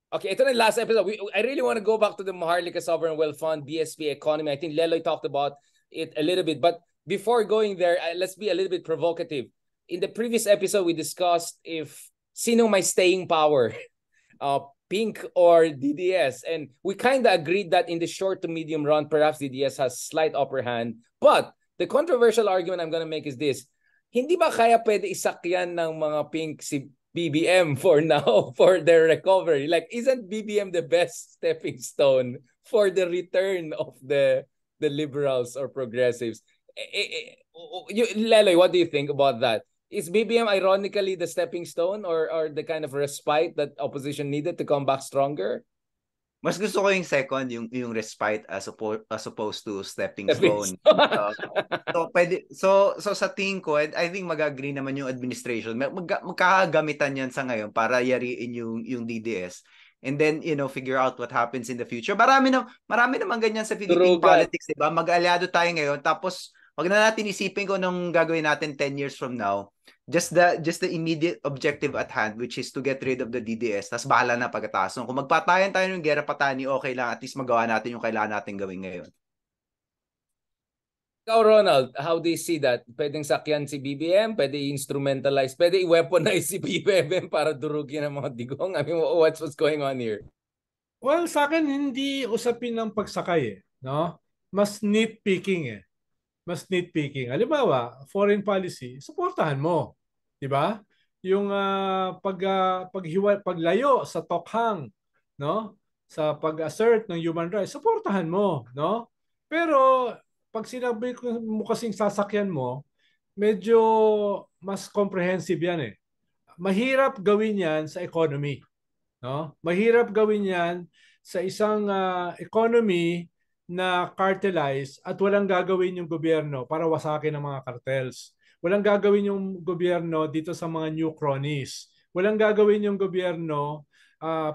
Okay, ito na yung last episode. I really want to go back to the Maharlika Sovereign Wealth Fund, BSP economy. I think Leloy talked about it a little bit. But before going there, let's be a little bit provocative. In the previous episode, we discussed if sino may staying power, Pink or DDS. And we kind of agreed that in the short to medium run, perhaps DDS has slight upper hand. But the controversial argument I'm going to make is this. Hindi ba kaya pwede isakyan ng mga Pink si BBM for now for their recovery? Like, isn't BBM the best stepping stone for the return of the liberals or progressives? Leloy, what do you think about that? Is BBM ironically the stepping stone or the kind of respite that opposition needed to come back stronger? Mas gusto ko yung second, yung respite as opposed to stepping stone. So sa tingin ko, I think mag-agree naman yung administration. Magkakagamitan yan sa ngayon para yariin yung DDS. And then, figure out what happens in the future. Marami naman ganyan sa Philippine politics, diba? Mag-aliado tayo ngayon, tapos wag na natin isipin kung anong gagawin natin 10 years from now. Just the immediate objective at hand, which is to get rid of the DDS. Tas bahala na pagkatapos. Kung magpatayan tayo ng gera patani, okay lang. At least magawa natin yung kailangan natin gawin ngayon. Ikaw, Ronald, how do you see that? Pwedeng sakyan si BBM? Pwede instrumentalize? Pwede i-weaponize si BBM para durugin ang mga digong? I mean, what's going on here? Well, sa akin, hindi usapin ng pagsakay. No? Mas nitpicking eh. Mas nitpicking. Halimbawa, foreign policy, supportahan mo. Diba? Yung paglayo sa tokhang, no? Sa pag-assert ng human rights, supportahan mo, no? Pero pag sinabi mo kasing sasakyan mo, medyo mas comprehensive yan eh. Mahirap gawin yan sa economy, no? Mahirap gawin yan sa isang economy na cartelized at walang gagawin yung gobyerno para wasakin ang mga cartels. Walang gagawin yung gobyerno dito sa mga new cronies. Walang gagawin yung gobyerno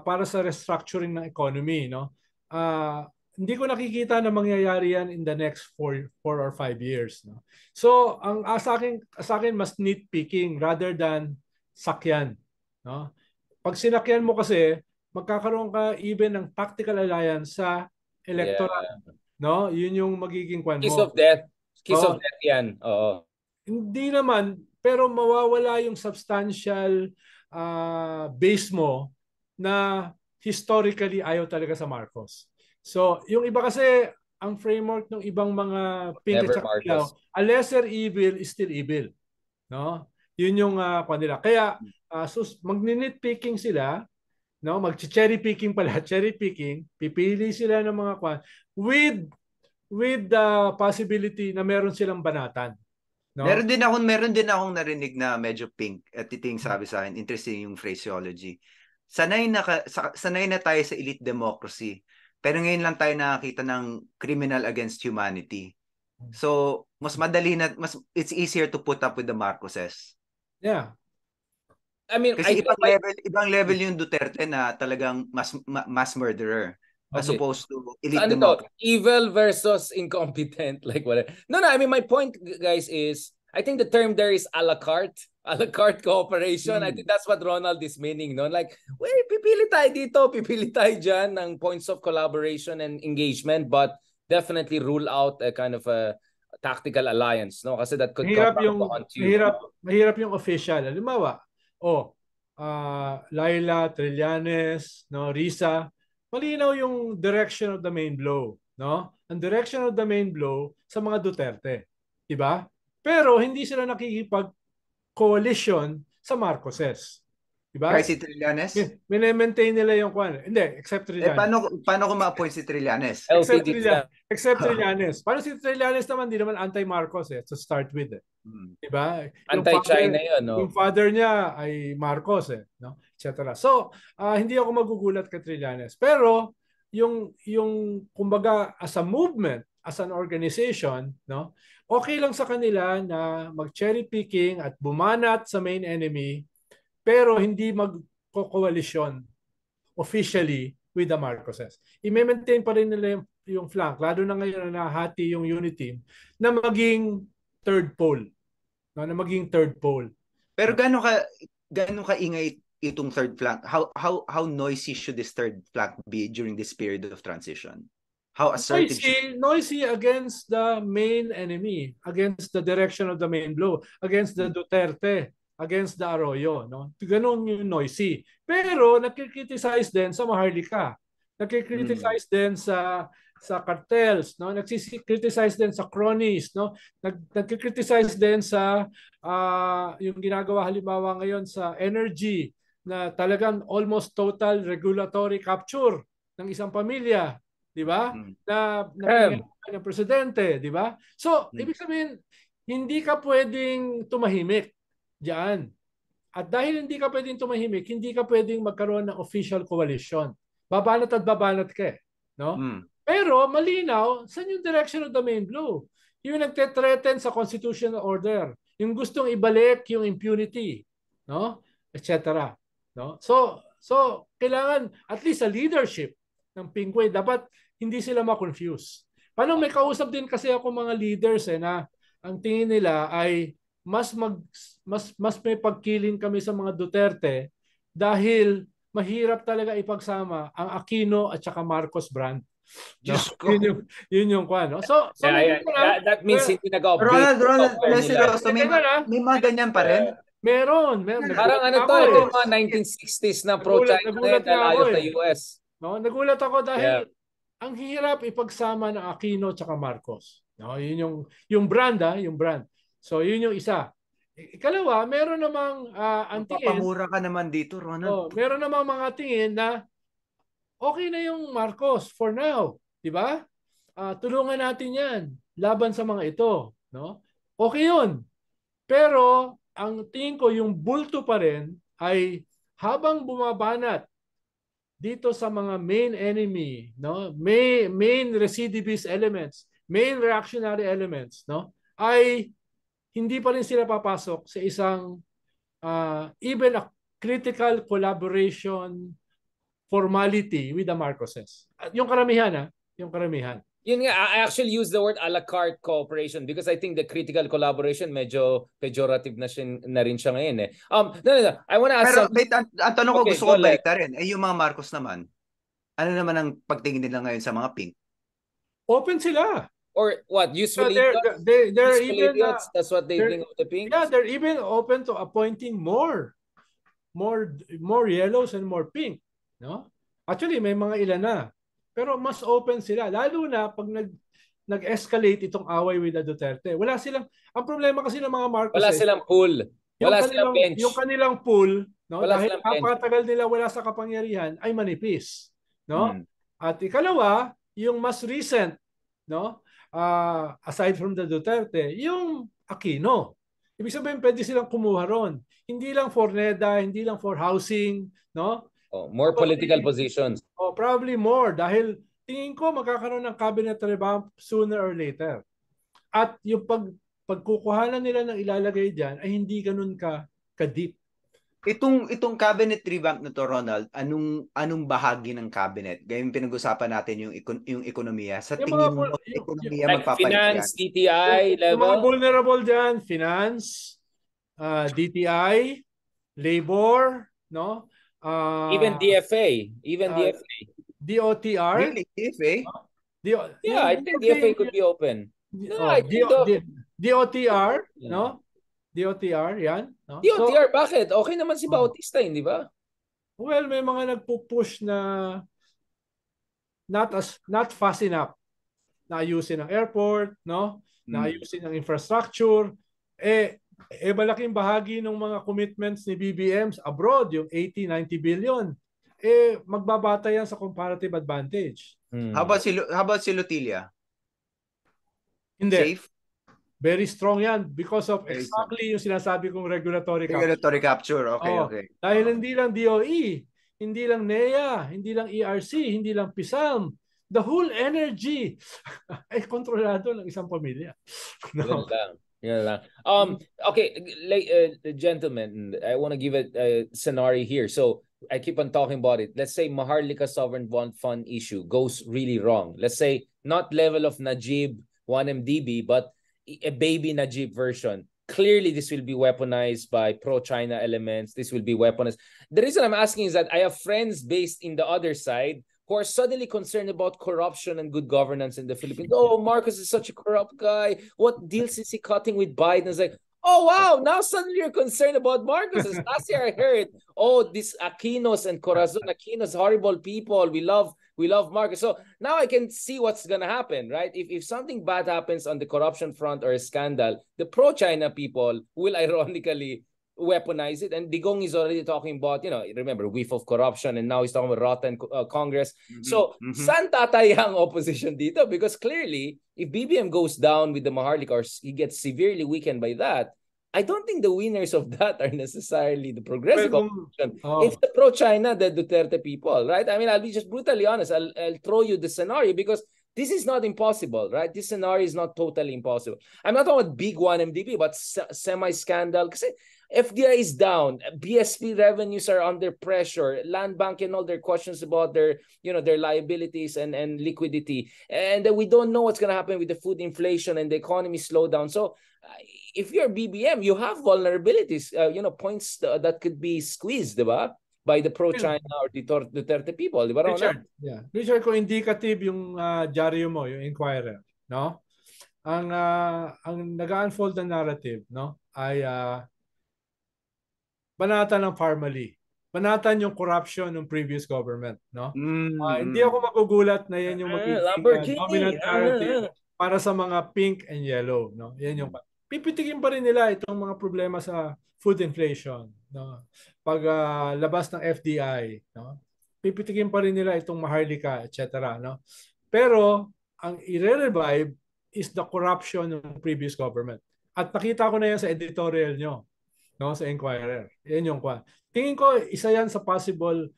para sa restructuring ng economy. No? Hindi ko nakikita na mangyayari yan in the next 4 or 5 years. No? So, sa akin mas nitpicking rather than sakyan. No? Pag sinakyan mo kasi, magkakaroon ka even ng tactical alliance sa electoral. Yeah. No? Yun yung magiging kwan mo. Kiss of death. Kiss of death yan. Oo. Hindi naman, pero mawawala yung substantial base mo na historically ayaw talaga sa Marcos. So, yung iba kasi, ang framework ng ibang mga pink at ilaw, a lesser evil is still evil. No? Yun yung kanila. Kaya, magninitpicking sila, no? Mag-cherry picking pala, cherry picking, pipili sila ng mga kwan with the possibility na meron silang banatan. No? Meron din akong narinig na medyo pink at ito yung sabi sa akin, interesting yung phraseology. Sanay na tayo sa elite democracy, pero ngayon lang tayo nakakita ng criminal against humanity. So, it's easier to put up with the Marcoses. Yeah. I mean, kasi ibang level yung Duterte na talagang mass murderer. As opposed to elite democracy. Evil versus incompetent, like whatever. No, I mean, my point, guys, is I think the term there is a la carte cooperation. I think that's what Ronald is meaning, no? Like, wait, pipili tayo dito, pipili tayo dyan ng points of collaboration and engagement, but definitely rule out a kind of a tactical alliance, no? Kasi that could mahirap yung official. Halimbawa, Laila, Trillanes, no, Risa, malinaw yung direction of the main blow, no? Ang direction of the main blow sa mga Duterte, 'di ba? Pero hindi sila nakikipag-coalition sa Marcoses. 'Di ba? Kahit si Trillanes? Mine-maintain nila yung kwan. Hindi, except Trillanes. Paano ko ma-appoint si Trillanes? Except Trillanes. Paano si Trillanes naman, di naman anti-Marcos to start with. Di ba? Anti-China yun, no? Yung father niya ay Marcos, no? Etc. So, hindi ako magugulat kay Trillanes. Pero, yung kumbaga, as a movement, as an organization, no? Okay lang sa kanila na mag-cherry picking at bumanat sa main enemy, pero hindi mag-coalition officially with the Marcoses. I-maintain pa rin nila yung flank, lalo na ngayon na nahati yung unity team, na maging third pole. No, na maging third pole. Pero gaano ka itong third flank, how noisy should this third flank be during this period of transition? How assertive should Noisy against the main enemy, against the direction of the main blow, against the Duterte, against the Arroyo, no? Ganun yung noisy. Pero nakikriticize din sa Maharlika. Nakikriticize din sa cartels, no? Nagkikriticize din sa cronies, no? Nagkikriticize din sa yung ginagawa halimbawa ngayon sa energy na talagang almost total regulatory capture ng isang pamilya. Di ba? Na ng presidente, di ba? So, ibig sabihin, hindi ka pwedeng tumahimik diyan. At dahil hindi ka pwedeng tumahimik, hindi ka pwedeng magkaroon ng official coalition. Babanat at babanat ka, no? Pero malinaw, saan yung direction of the main blow? Yung nagte-threaten sa constitutional order, yung gustong ibalik yung impunity, no? Etc. No? So kailangan at least sa leadership ng Pingguay, dapat hindi sila ma-confuse. Paano may kausap din kasi ako mga leaders na ang tingin nila ay mas may pagkiling kami sa mga Duterte dahil mahirap talaga ipagsama ang Aquino at saka Marcos brand. No? Yun yung kwan, no? So that means hindi Ronald, may mga ganyan pa rin. Meron. Parang ito mga 1960s na pro-China na ayaw sa US. No, nagulat ako dahil ang hirap ipagsama ng Aquino at Marcos. No, yun yung brand, yung brand. So yun yung isa. Ikalawa, meron namang antingin. Papamura ka naman dito, Ronald. Meron namang mga tingin na okay na yung Marcos for now, di ba? Tulungan natin 'yan laban sa mga ito, no? Okay 'yun. Pero ang tingin ko yung bulto pa rin ay habang bumabanat dito sa mga main enemy, no? Main recidivist elements, main reactionary elements, no? Ay hindi pa rin sila papasok sa isang even a critical collaboration formality with the Marcoses. Yung karamihan, yung karamihan. Yun nga, I actually use the word a la carte cooperation because I think the critical collaboration medyo pejorative na rin siya ngayon eh. No. I want to ask ang tanong ko, gusto ko balik na rin. Yung mga Marcos naman, ano naman ang pagtingin nila ngayon sa mga pink? Open sila. Or what? Usually they're even idiots, that's what they think of the pink? Yeah, they're even open to appointing more yellows and more pink, no? Actually, may mga ilan na. Pero mas open sila. Lalo na pag nag-escalate itong away with the Duterte. Wala silang, ang problema kasi ng mga Marcos wala silang pool. Wala silang bench. Yung kanilang pool, no? Wala Dahil napakatagal nila wala sa kapangyarihan, ay manipis. No? At ikalawa, yung mas recent, no? Aside from the Duterte, yung Aquino. Ibig sabihin, pwede silang kumuha ron. Hindi lang for NEDA, hindi lang for housing, no? More political positions. Probably more dahil tingin ko magkakaroon ng cabinet revamp sooner or later. At yung pagkukuhanan nila ng ilalagay diyan ay hindi ganoon ka-deep. Itong cabinet revamp na to, Ronald, anong bahagi ng cabinet? Gayong pinag-usapan natin yung ekonomiya. Sa tingin mo, ekonomiya like finance, DTI level? Yung mga vulnerable diyan, finance, DTI, labor, no? Even DFA. DOTR. Really? DFA? I think DFA could be open. DOTR, no? DOTR, yan. No? DOTR, bakit? Okay naman si Bautista, hindi ba? Well, may mga nagpo-push na not fast enough na ayusin ang airport, no? Na ayusin ang infrastructure. Malaking bahagi ng mga commitments ni BBMs abroad, yung 80-90 billion, magbabata yan sa comparative advantage. How about si Lutilia? Hindi. Safe? Very strong yan because of exactly yung sinasabi kong regulatory capture. Regulatory capture, okay. Dahil hindi lang DOE, hindi lang NEA, hindi lang ERC, hindi lang PISALM, the whole energy ay kontrolado ng isang pamilya. No? Okay, gentlemen, I want to give a scenario here. So I keep on talking about it. Let's say Maharlika Sovereign Bond Fund issue goes really wrong. Let's say not level of Najib 1MDB, but a baby Najib version. clearly this will be weaponized by pro-China elements. This will be weaponized. The reason I'm asking is that I have friends based in the other side who are suddenly concerned about corruption and good governance in the Philippines. Oh, Marcos is such a corrupt guy. What deals is he cutting with Biden? It's like, oh, wow, now suddenly you're concerned about Marcos. Last year I heard, oh, this Aquinos and Corazon Aquinos, horrible people. We love Marcos. So now I can see what's going to happen, right? If something bad happens on the corruption front or a scandal, the pro-China people will ironically weaponize it. And Digong is already talking about, remember, whiff of corruption, and now he's talking about rotten Congress. So, saan tataya ang opposition dito? Because clearly, if BBM goes down with the Maharlika or he gets severely weakened by that, I don't think the winners of that are necessarily the progressive opposition. It's the pro-China, the Duterte people, right? I mean, I'll be just brutally honest. I'll throw you the scenario because this is not impossible, right? This scenario is not totally impossible. I'm not talking about big 1MDB, but semi-scandal. Kasi FDI is down. BSP revenues are under pressure. Land Bank and all their questions about their liabilities and liquidity. And we don't know what's going to happen with the food inflation and the economy slowdown. So if you're BBM, you have vulnerabilities, points that could be squeezed, diba? By the pro-China or Duterte people, di ba? Richard, kung indicative yung dyaryo mo, yung Inquirer, no? Ang nag-unfold na narrative, no, ay banatan ng Parmali. Banatan yung corruption ng previous government, no? Hindi ako magugulat na yan yung magiging dominant narrative para sa mga pink and yellow, no? Yan yung pipitikin pa rin nila itong mga problema sa food inflation, no? Pag labas ng FDI, no? Pipitikin pa rin nila itong Maharlika, etc., no? Pero ang i-revive is the corruption ng previous government. At nakita ko na yan sa editorial nyo, no, sa Inquirer. Yan yung kwan. Tingin ko isa yan sa possible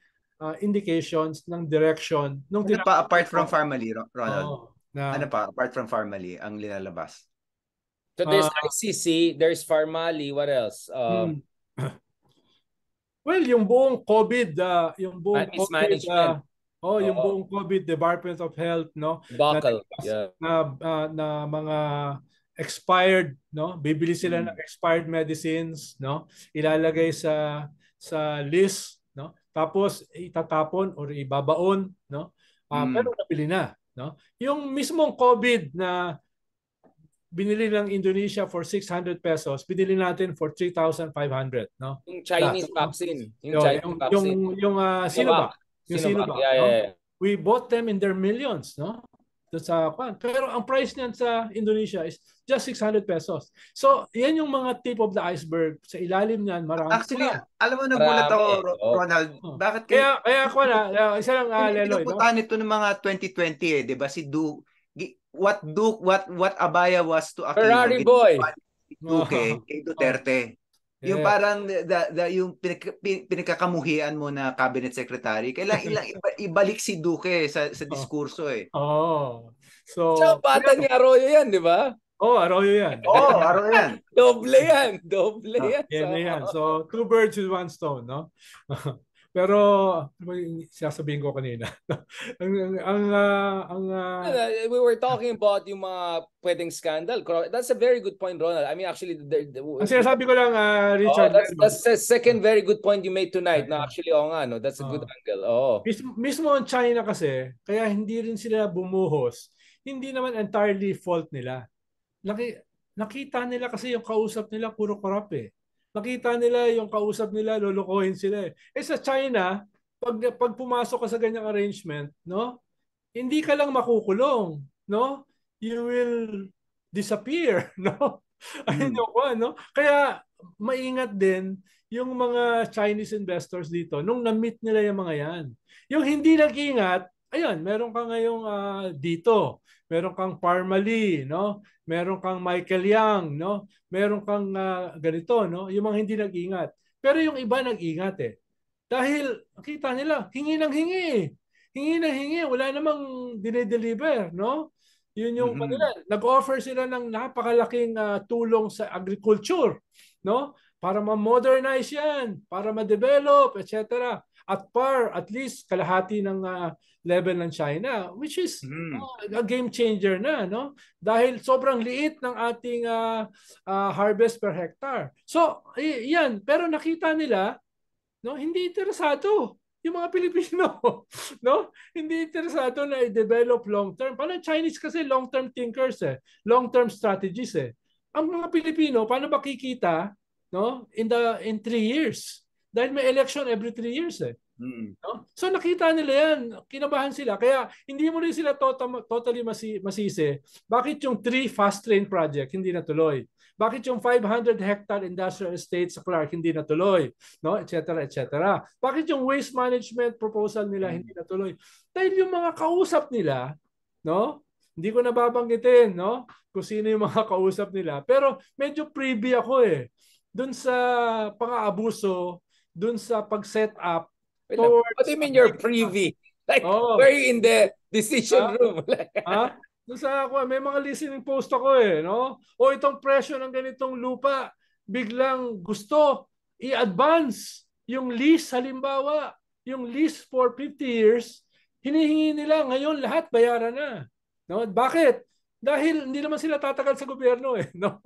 indications ng direction nung ano pa apart from Parmali, Ronald? Ano pa apart from Parmali ang linalabas? So there's ICC, there's Parmali, what else? Well, yung buong COVID, yung buong COVID Department of Health, no? Buckle, na mga expired, no? Bibili sila ng expired medicines, no? Ilalagay sa list, no? Tapos itatapon or ibabaon, no? Pero nabili na, no? Yung mismong COVID na binili ng Indonesia for 600 pesos, binili natin for 3,500, no? Yung Chinese vaccine. Yung Sinovac. Yung Sinovac, yeah. We bought them in their millions, no? Pero ang price niyan sa Indonesia is just 600 pesos. So, yan yung mga tip of the iceberg. Sa ilalim niyan, marami. Actually, alam mo, nagulat ako, Ronald. Bakit kaya ako na, isa lang, Leloy. Pinupuntahan ito ng mga 2020 di ba? Si what Abaya was to Aquino. Ferrari boy. Duque, kay Duterte. Yung parang yung pinagkakamuhian mo na cabinet secretary, kailangan ibalik si Duque sa diskurso eh. So bata ni Arroyo yan, di ba? Arroyo yan. Arroyo yan. Doble yan. Yan. So two birds with one stone, no? Pero sasabihin ko kanina. We were talking about yung mga pwedeng scandal. That's a very good point, Ronald. I mean, actually, ang sinasabi ko lang, Richard. That's the second very good point you made tonight. No, actually, no, that's a good angle. Mismo ang China kasi, kaya hindi rin sila bumuhos. Hindi naman entirely fault nila. Nakita nila kasi yung kausap nila puro corrupt eh. Nakita nila yung kausap nila, lolokohin sila eh. Sa China, pag pumasok ka sa ganyang arrangement, no? Hindi ka lang makukulong, no? You will disappear, no? Ayun yung no? Kaya maingat din yung mga Chinese investors dito nung na-meet nila yung mga yan. Yung hindi nag-ingat, ayun, meron ka ngayong dito. Meron kang Parmali, no? Meron kang Michael Yang, no? Meron kang ganito, no? Yung mga hindi nag-ingat. Pero yung iba nag-ingat eh. Dahil nakita nila, hingi ng hingi. Hingi ng hingi, wala namang dinideliver, no? Yun yung kanila. Nag-offer sila ng napakalaking tulong sa agriculture, no? Para ma-modernize yan, para ma-develop, etc. at par, at least kalahati ng level ng China, which is a game changer na, no? Dahil sobrang liit ng ating harvest per hectare. So, yan. Pero nakita nila, no, hindi interesado yung mga Pilipino, no? Hindi interesado na i-develop long-term. Paano Chinese kasi long-term thinkers long-term strategies Ang mga Pilipino, paano ba kikita, no? In 3 years. Dahil may election every 3 years No? So nakita nila yan, kinabahan sila. Kaya hindi mo rin sila totally masisi. Bakit yung 3 fast train project hindi natuloy? Bakit yung 500-hectare industrial estate sa Clark hindi natuloy? No? Et cetera. Bakit yung waste management proposal nila hindi natuloy? Dahil yung mga kausap nila, no? Hindi ko nababanggitin, no? Kung sino yung mga kausap nila. Pero medyo privy ako Doon sa pang-aabuso, doon sa pag-set up. What do you mean you're privy? Like, were you in the decision room? Doon sa ako, may mga listening post ako no? O itong presyo ng ganitong lupa, biglang gusto i-advance yung lease, halimbawa, yung lease for 50 years, hinihingi nila ngayon lahat bayaran na. No? Bakit? Dahil hindi naman sila tatagal sa gobyerno no?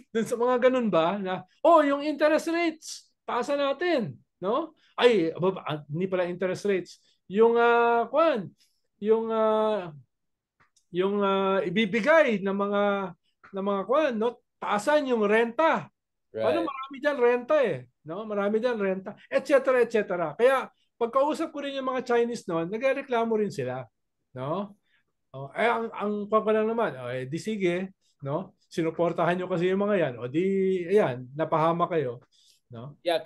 Doon sa mga ganun ba na yung interest rates, taasan natin, no? Ay, hindi pala interest rates. Yung ibibigay ng mga no? Taasan yung renta. Right. Paano marami diyan renta no? Marami diyan renta, et cetera. Kaya pagkausap ko rin yung mga Chinese noon, nagrereklamo rin sila, no? Ang lang naman, di sige, no? Sinuportahan nyo kasi yung mga yan, di ayan, napahama kayo, no? Yeah,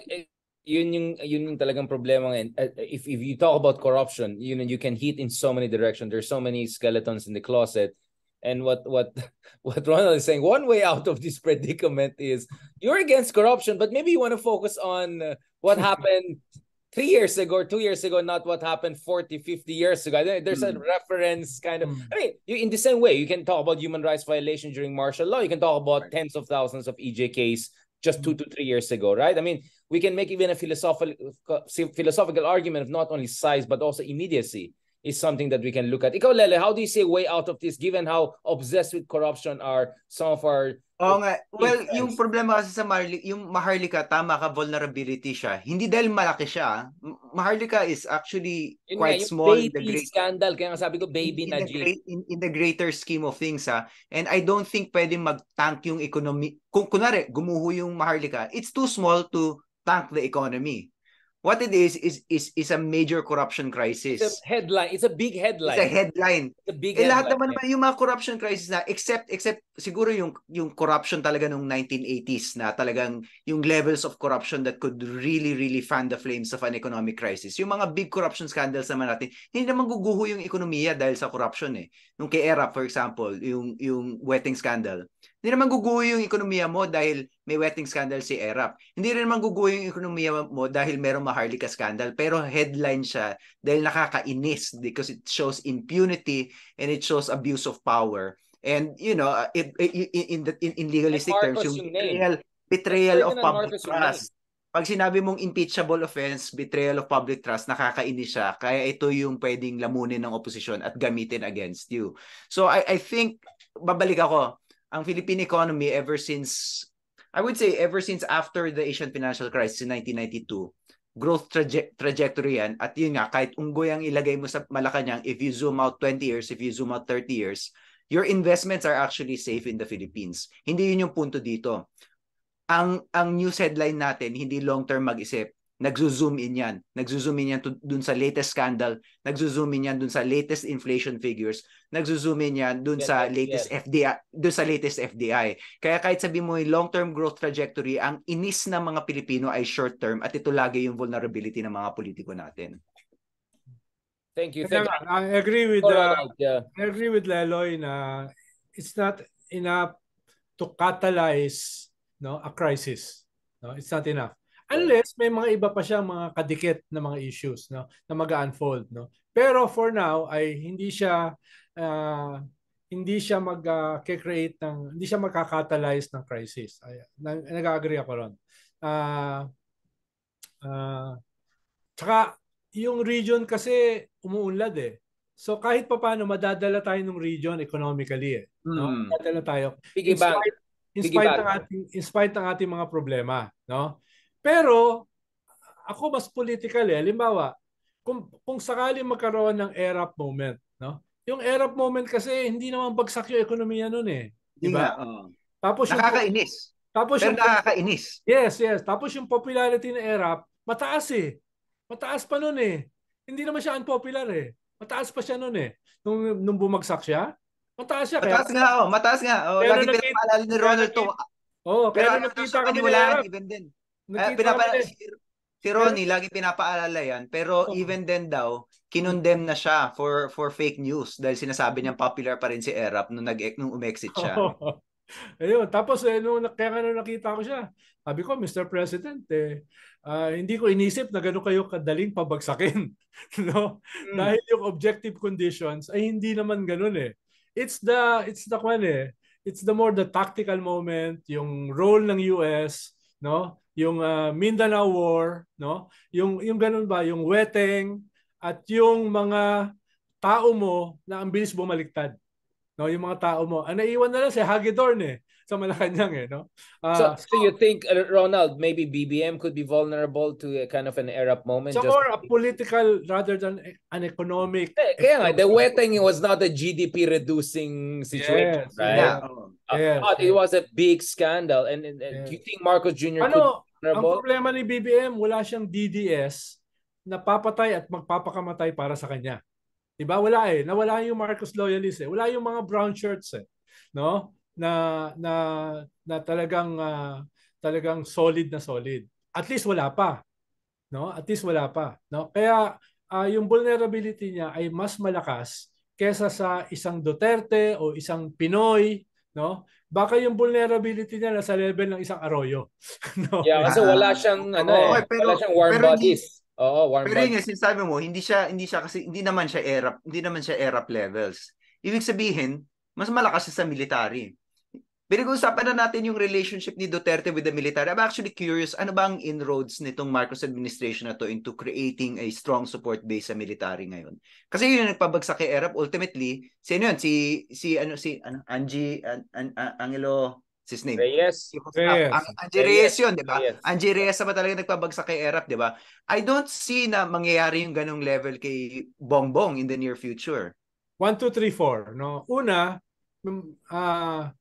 yun yung talagang problema ngayon. If you talk about corruption, you can hit in so many directions. There's so many skeletons in the closet. And what Ronald is saying, one way out of this predicament is you're against corruption, but maybe you want to focus on what happened 3 years ago or 2 years ago, not what happened 40, 50 years ago. There's a reference kind of, I mean, in the same way, you can talk about human rights violation during martial law. You can talk about tens of thousands of EJKs just 2 to 3 years ago, right? I mean, we can make even a philosophical argument of not only size, but also immediacy is something that we can look at. Ikaw, Lele, how do you say way out of this, given how obsessed with corruption are some of our... Well, yung problema kasi sa yung Maharlika, tama ka, vulnerability siya. Hindi dahil malaki siya. Maharlika is actually quite small. Baby scandal, kaya nga sabi ko, baby na in the greater scheme of things, And I don't think pwedeng mag-tank yung economy. Kung kunwari, gumuho yung Maharlika, it's too small to tank the economy. What it is a major corruption crisis. It's a headline. It's a big headline. It's a headline. It's a big headline. Lahat naman yung mga corruption crisis na except siguro yung corruption talaga nung 1980s na talagang yung levels of corruption that could really fan the flames of an economic crisis. Yung mga big corruption scandals naman natin, hindi naman guguho yung ekonomiya dahil sa corruption Nung kay ERAP, for example, yung wetting scandal. Hindi naman guguho yung ekonomiya mo dahil may wetting scandal si ERAP. Hindi rin naman guguho yung ekonomiya mo dahil merong Maharlika scandal. Pero headline siya dahil nakakainis because it shows impunity and it shows abuse of power. And in legalistic terms, yung betrayal of public trust. Pag sinabi mong impeachable offense, betrayal of public trust, nakakainis siya. Kaya ito yung pwedeng lamunin ng oposisyon at gamitin against you. So I think, babalik ako, ang Philippine economy ever since after the Asian financial crisis in 1992, growth trajectory yan. At yun nga, kahit unggoy ang ilagay mo sa Malacanang, if you zoom out 20 years, if you zoom out 30 years, your investments are actually safe in the Philippines. Hindi yun yung punto dito. Ang news headline natin, hindi long-term mag-isip. Nagzo-zoom in yan. Nagzo-zoom in yan dun sa latest scandal. Nagzo-zoom in yan dun sa latest inflation figures. Nagzo-zoom in yan dun sa latest FDI. Kaya kahit sabi mo yung long-term growth trajectory, ang inis ng mga Pilipino ay short-term at ito lagi yung vulnerability ng mga politiko natin. Thank you. I agree with Leloy na it's not enough to catalyze a crisis. It's not enough. Unless may mga iba pa siyang mga kadikit na mga issues na mag-unfold. Pero for now ay hindi siya mag-create hindi siya magka-catalyze ng crisis. Nag-agree ako ron. Tsaka yung region kasi umuunlad eh. So kahit papaano madadala tayo ng region economically eh. No? Madadala tayo Piggy bank. in spite ng ating mga problema, no? Pero ako mas political eh. Halimbawa, kung sakaling magkaroon ng ERAP moment, no? Yung ERAP moment kasi hindi naman bagsak yung ekonomiya noon eh, di Hindi ba? nga, oo. Tapos Nakakainis. Pero yung nakakainis. yes. Tapos yung popularity ng ERAP, mataas eh. Mataas pa noon eh. Hindi naman siya unpopular eh. Mataas pa siya noon eh. Nung bumagsak siya, mataas siya. Mataas nga, oh. Mataas nga. Oh. Kaya Lagi nung nakita, pinapaalala ni Ronald to. kaya Pero nung ano daw nakita sa kami ng paniwalaan, ERAP, even din. nakita kami Si Ronnie, lagi pinapaalala yan. Pero even then daw, kinondemn na siya for fake news dahil sinasabi niyang popular pa rin si ERAP nung umexit siya. Ayun. Tapos kaya nga nung nakita ko siya, sabi ko, Mr. President, hindi ko inisip na gano'n kayo kadaling pabagsakin. No? Dahil yung objective conditions ay hindi naman gano'n eh. It's the more the tactical moment, yung role ng US, no? Yung Mindanao War, no? Yung ganun ba, yung weteng at yung mga tao mo na ang bilis bumaliktad. No, yung mga tao mo. Ang naiwan na lang si Hagedorn eh sa Malacanang eh, no? So you think Ronald, maybe BBM could be vulnerable to a kind of an ERAP moment? So more a political rather than an economic. Kaya nga, the wetting was not a GDP reducing situation, Yes, right? Yeah. But it was a big scandal. And do you think Marcos Jr. could be ang vulnerable? problema ni BBM, wala siyang DDS na papatay at magpapakamatay para sa kanya. Diba? Wala eh. Nawala yung Marcos loyalists eh. Wala yung mga brown shirts eh. No? Na talagang solid na solid. At least wala pa. No? At least wala pa. No? Kaya yung vulnerability niya ay mas malakas kesa sa isang Duterte o isang Pinoy, no? Baka yung vulnerability niya nasa level ng isang Arroyo. No? Yeah, kasi wala siyang wala siyang warm bodies. Oo, warm pero bodies. yun, sinasabi mo, hindi siya kasi hindi naman siya ERAP levels. Ibig sabihin, mas malakas siya sa military. Pinag-uusapan na natin yung relationship ni Duterte with the military. I'm actually curious, ano ba ang inroads nitong Marcos administration na to into creating a strong support base sa military ngayon? Kasi yun yung nagpabagsak kay ERAP. Ultimately, Angie Angelo, his name? Reyes. Angie Reyes yun, di ba? Angie Reyes na ba talaga nagpabagsak kay ERAP, di ba? I don't see na mangyayari yung ganong level kay Bongbong in the near future. 1, 2, 3, 4. No? Una,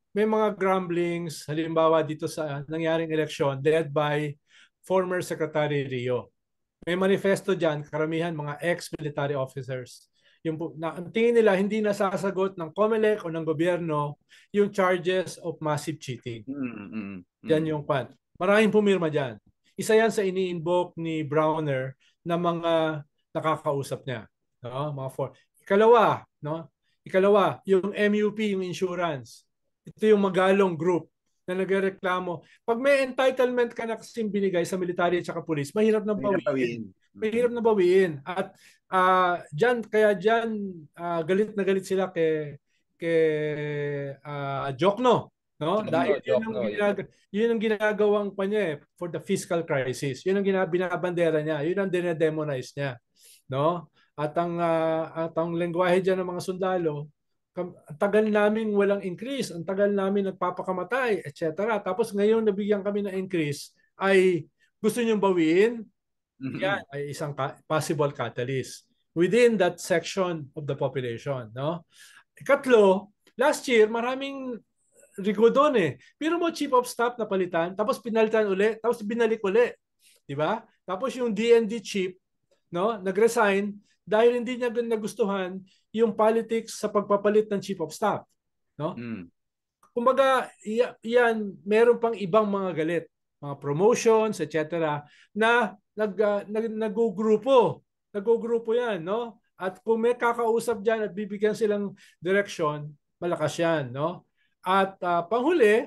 may mga grumblings, halimbawa dito sa nangyaring eleksyon led by former Secretary Rio. May manifesto dyan, karamihan mga ex-military officers. Ang tingin nila hindi nasasagot ng COMELEC o ng gobyerno yung charges of massive cheating. Yan yung pan. Maraming pumirma dyan. Isa yan sa ini-invoke ni Browner na mga nakakausap niya. No? Mga Ikalawa, yung MUP, yung insurance. Ito yung Magalong group na nagreklamo. Pag may entitlement ka na kasing binigay sa military at saka police, mahirap na bawiin. Mahirap na bawiin. At galit na galit sila kay Jokno. No? Dahil yun ang ginagawang pa niya for the fiscal crisis. Yun ang binabandera niya. Yun ang dinedemonize niya. No? At ang lengguwahe dyan ng mga sundalo, ang tagal namin walang increase, ang tagal namin nagpapakamatay, etc. Tapos ngayon nabigyan kami ng increase, ay gusto niyong bawiin? Yan ay isang possible catalyst within that section of the population. No? Ikatlo, last year maraming rigo doon eh. Pero mo chief of staff na palitan, tapos pinalitan uli, tapos binalik uli. Diba? Tapos yung DND chief, no, nag-resign dahil hindi niya nagustuhan yung politics sa pagpapalit ng chief of staff, no? Kumbaga, yan meron pang ibang mga galit, mga promotions, etc. na nagugrupo yan, no? At kung may kakausap diyan at bibigyan silang direction, malakas yan, no? At panghuli,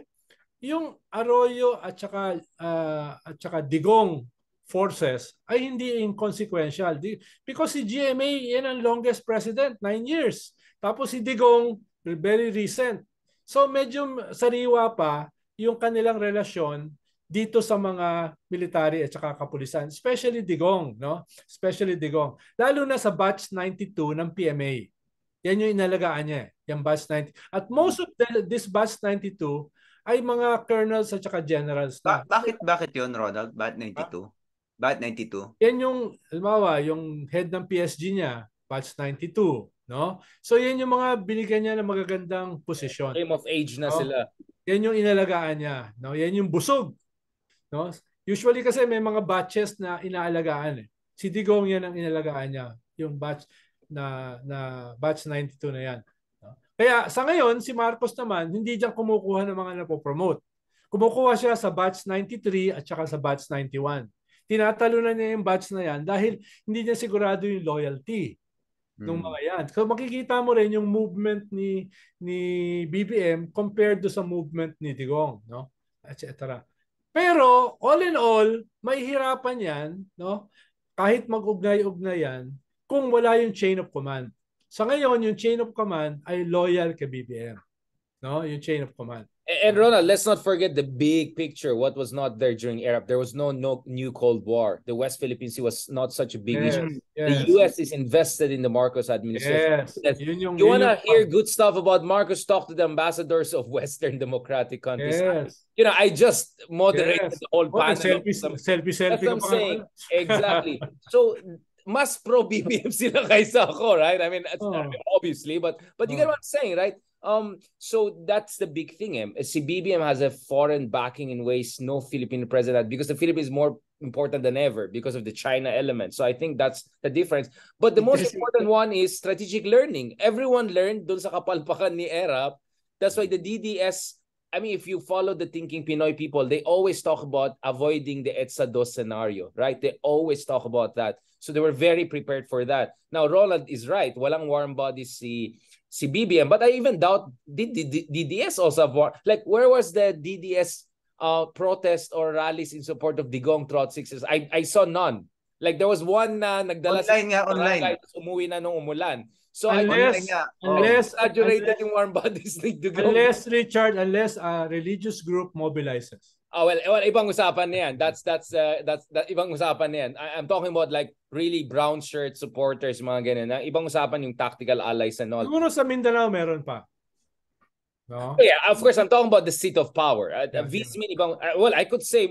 yung Arroyo at saka Digong forces ay hindi inconsequential. Because si GMA, yan ang longest president, 9 years. Tapos si Digong, very recent. So medyo sariwa pa yung kanilang relasyon dito sa mga military at saka kapulisan, especially Digong, no? Especially Digong. Lalo na sa batch 92 ng PMA. Yan yung inalagaan niya, yung batch 90. At most of this batch 92 ay mga colonels at saka generals na. Bakit yun, Ronald? Bakit 92? Bakit 92? Yan yung, halimbawa, yung head ng PSG niya, batch 92. No? So yan yung mga binigyan niya ng magagandang posisyon. Game of age na no? sila. Yan yung inalagaan niya. No? Yan yung busog. No? Usually kasi may mga batches na inaalagaan. Si Digong yan ang inalagaan niya. Yung batch na batch 92 na yan. No? Kaya sa ngayon, si Marcos naman, hindi diyan kumukuha ng mga napopromote. Kumukuha siya sa batch 93 at saka sa batch 91. Tinatalunan niya yung batch na yan dahil hindi niya sigurado yung loyalty ng mga yan. So makikita mo rin yung movement ni BBM compared do sa movement ni Digong, no? Etc. Pero all in all, may hirapan yan, no? Kahit mag-ugnay-ugnay yan, kung wala yung chain of command. Sa ngayon, yung chain of command ay loyal kay BBM, no? Yung chain of command. And Ronald, let's not forget the big picture. What was not there during Arab? There was no new Cold War. The West Philippine Sea was not such a big issue. Yes. The U.S. is invested in the Marcos administration. Yes. You want to hear good stuff about Marcos? Talk to the ambassadors of Western democratic countries. Yes. You know, I just moderated the whole panel. Selfie. That's what I'm saying. Exactly. So, mas pro BBM sila kaysa ako, right? I mean, obviously, but you get what I'm saying, right? So that's the big thing. Si BBM has a foreign backing in ways no Philippine president, because the Philippines is more important than ever because of the China element. So I think that's the difference. But the most important one is strategic learning. Everyone learned dun sa kapalpakan ni ERAP. That's why the DDS, I mean, if you follow the thinking Pinoy people, they always talk about avoiding the EDSA dos scenario, right? They always talk about that. So they were very prepared for that. Now, Roland is right. Walang warm bodies si BBM. But I even doubt, did DDS also have war? Like, where was the DDS protest or rallies in support of Digong throughout 6 years? I saw none. Like, there was one na nagdala online. Umuwi na nung umulan. So unless exaggerated yung warm bodies ni Digong. Unless a religious group mobilizes. Well, ibang usapan na yan. That's ibang usapan na yan. I'm talking about like really brown shirt supporters, mga ganyan. Ibang usapan yung tactical allies and all. Siguro sa Mindanao meron pa. No? Yeah, of course, I'm talking about the seat of power. Vismin, ibang, well, I could say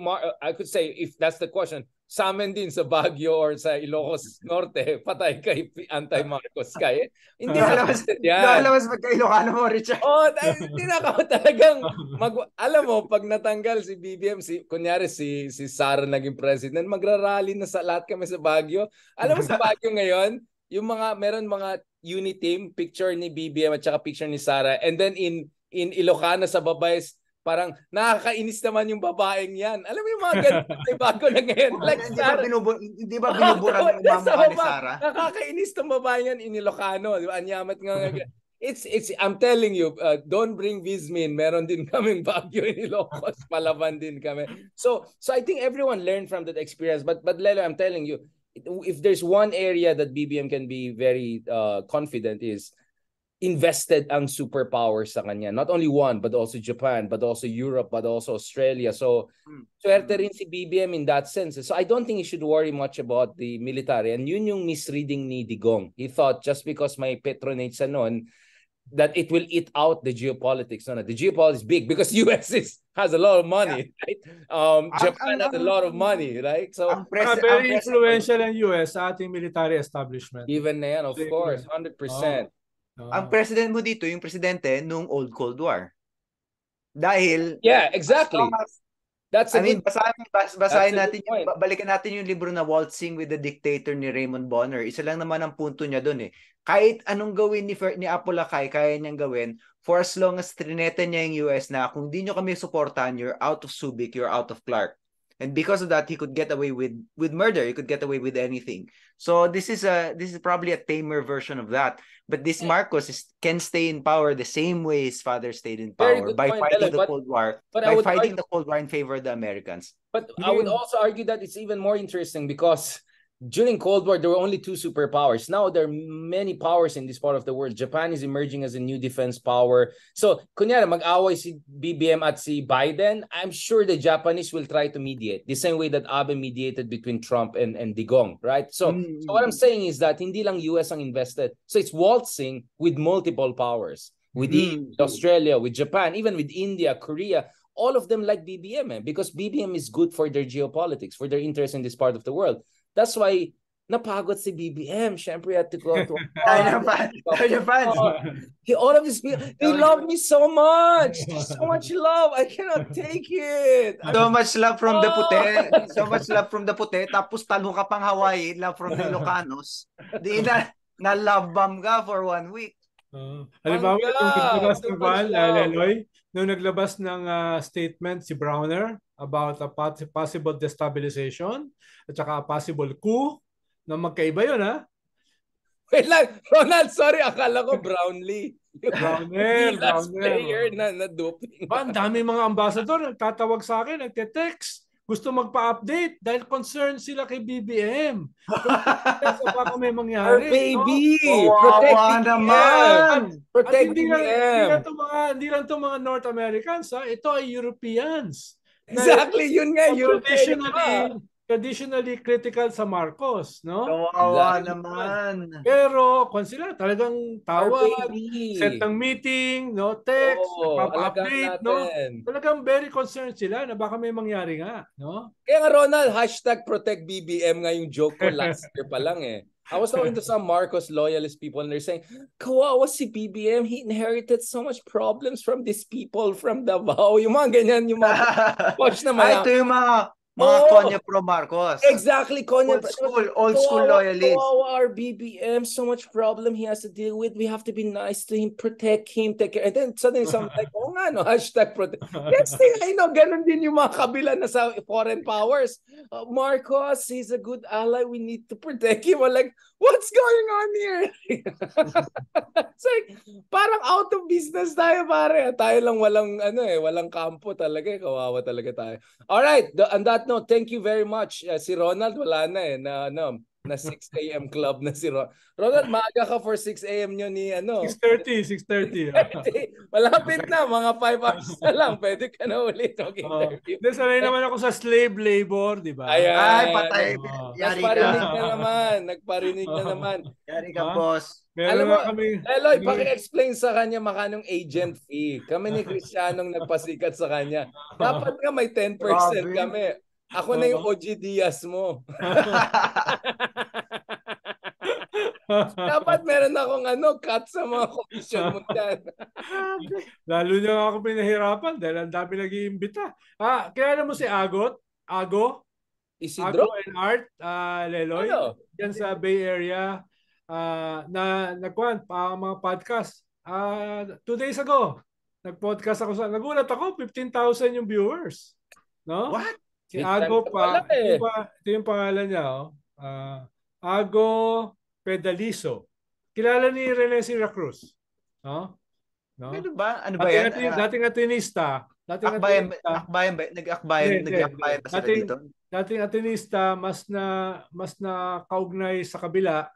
if that's the question, sa amin din sa Baguio or sa Ilocos Norte, patay kay anti-Marcos kay. Hindi Lalabas magka-Ilocano mo, Richard. Hindi na ka talagang alam mo, pag natanggal si BBM, kunyari si Sara naging president, magrarally na sa lahat kami sa Baguio. Alam mo sa Baguio ngayon, yung meron mga unit team, picture ni BBM at saka picture ni Sara, and then in Ilocano sa babaes, parang nakakainis naman yung babaeng yan. Alam mo yung mga ganun, bago na ngayon. Like, hindi ba binubura ng mama ni Sara? Nakakainis tong babaeng yan in Ilocano. Di ba? Anyamat nga. I'm telling you, don't bring Vismin. Meron din kaming Baguio in Ilocos. Palaban din kami. So I think everyone learned from that experience. But Lelo, I'm telling you, if there's one area that BBM can be very confident is invested ang superpowers sa kanya. Not only one, but also Japan, but also Europe, but also Australia. So, swerte rin si BBM in that sense. So, I don't think he should worry much about the military. And yun yung misreading ni Digong. He thought just because may patronage sa nun, that it will eat out the geopolitics. No, the geopolitics is big because US has a lot of money, right? Japan has a lot of money, right? So, very influential ang US sa ating military establishment. Even na yan, of course, 100%. Ang president mo dito, yung presidente nung old Cold War. Dahil exactly. Basahin natin, balikan natin yung libro na Waltzing with the Dictator ni Raymond Bonner. Isa lang naman ang punto niya doon eh. Kahit anong gawin ni Apo Lakay, kaya niyang gawin for as long as trineta niya yung US na kung di nyo kami supportan, you're out of Subic, you're out of Clark. And because of that, he could get away with murder. He could get away with anything. So this is probably a tamer version of that. But this Marcos can stay in power the same way his father stayed in power by fighting the Cold War. By fighting the Cold War in favor of the Americans. But I would also argue that it's even more interesting because during Cold War, there were only two superpowers. Now there are many powers in this part of the world. Japan is emerging as a new defense power. So, kunyari, mag-away si BBM at si Biden, I'm sure the Japanese will try to mediate. The same way that Abe mediated between Trump and Digong, right? So what I'm saying is that hindi lang US ang invested. So it's waltzing with multiple powers. With Australia, with Japan, even with India, Korea, all of them like BBM because BBM is good for their geopolitics, for their interest in this part of the world. That's why napagod si BBM. Syempre, had to go to all of these people, they love me so much. So much love. I cannot take it. So much love from the puti. So much love from the puti. Tapos talo ka pang Hawaii, love from the Ilocanos. Di na love bomb ka for 1 week. Halimbawa, nung naglabas ng Leloy, nung naglabas ng statement si Browner about a possible destabilization at saka a possible coup, na magkaiba yun, ha? Wait lang, Ronald, sorry, akala ko Brownlee. Browner. Player na doping. Ang dami mga ambassador nagtatawag sa akin, nagte-text. Gusto magpa-update dahil concerned sila kay BBM. So baka may mangyari. Our baby! No? Protect naman! Protect Hindi lang to mga North Americans, ha? Ito ay Europeans. Exactly, yun nga. Traditionally critical sa Marcos, no? Kawawa naman. Pero kung sila talagang tawag, set ng meeting, no, text, update, no? Talagang very concerned sila na baka may mangyari nga, no? Kaya nga Ronald, #ProtectBBM nga yung joke ko last year pa lang eh. I was talking to some Marcos loyalist people and they're saying, kawawa si BBM, he inherited so much problems from these people from Davao. Yung mga ganyan, yung mga watch na mga. Ito yung mga Konya Pro Marcos. Exactly, Konya old school loyalists. Our BBM, so much problem he has to deal with. We have to be nice to him, protect him, take care. And then suddenly someone like, oh nga no, #protect. Next thing I know, ganun din yung mga kabila na sa foreign powers. Marcos, he's a good ally. We need to protect him. I'm like, what's going on here? It's like, parang out of business tayo, pare. Tayo lang walang kampo talaga. Kawawa talaga tayo. All right, on that note, thank you very much. Si Ronald, wala na na 6 a.m. club na si Ronald, maaga ka for 6 a.m. nyo ni 6:30. Malapit na, mga 5 hours na lang. Pwede ka na ulit mag-interview. Sanay naman ako sa slave labor, di ba? Ay, patay. Nagparinig na naman. Yari ka, boss. Alam mo, Eloy, paki-explain sa kanya makanong agent fee. Kami ni Cristianong nagpasikat sa kanya. Dapat nga may 10% kami. Ako na yung OG Diaz mo. Dapat meron akong cut sa mga commission mo dyan. Lalo niya ako pinahirapan dahil ang dami nag-iimbita. Kaya mo si Ago Isidro? Ago and Art, Leloy, dyan sa Bay Area, na mga podcast. 2 days ago, nag-podcast ako nagulat ako, 15,000 yung viewers. No? What? Si Ago pa, ito yung pangalan niya, Ago Pedalizo. Kilala ni Rene Syracuse. No? Ano ba yan? Dating atenista. Nag-akbayan ba sila dito? Dating atenista, mas na kaugnay sa kabila,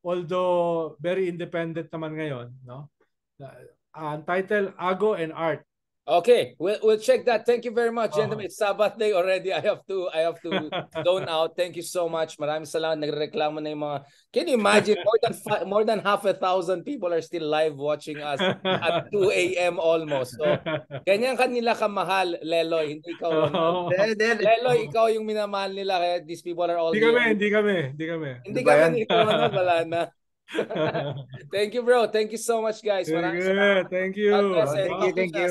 although very independent naman ngayon. No? Ang title, Ago and Art. Okay, we'll check that. Thank you very much, gentlemen. It's Sabbath day already. I have to zone out. Thank you so much. Maraming salamat. Nagreklamo na yung mga. Can you imagine more than 5,000 people are still live watching us at 2 a.m. almost. So, ganyan kanila kamahal, Leloy. Hindi ikaw. Leloy, ikaw yung minamahal nila kaya these people are all Hindi kami. Hindi kami wala na. Thank you, bro. Thank you so much, guys. Thank you. Thank you.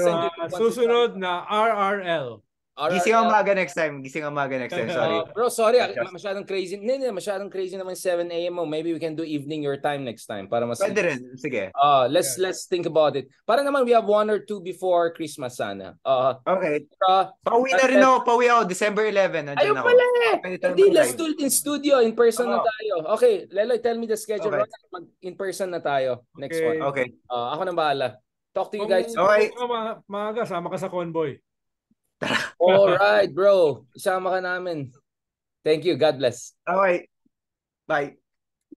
Susunod na RRL. Gising ang umaga next time. Sorry. Bro, sorry. Masyadong crazy. Hindi, masyadong crazy naman 7 a.m. mo. Maybe we can do evening your time next time para mas. Pwede rin. Sige. Let's think about it. Para naman we have 1 or 2 before Christmas sana. Okay. Pauwi na rin ako. Pauwi ako. December 11. Ayun pala. Hindi, let's do it in studio. In person na tayo. Okay, Leloy, tell me the schedule. Okay. In person na tayo. Next one. Okay. Ako na bahala. Talk to you guys. Okay. Maaga, sama ka sa convoy. All right, bro. Isama ka namin. Thank you. God bless. Okay. Bye.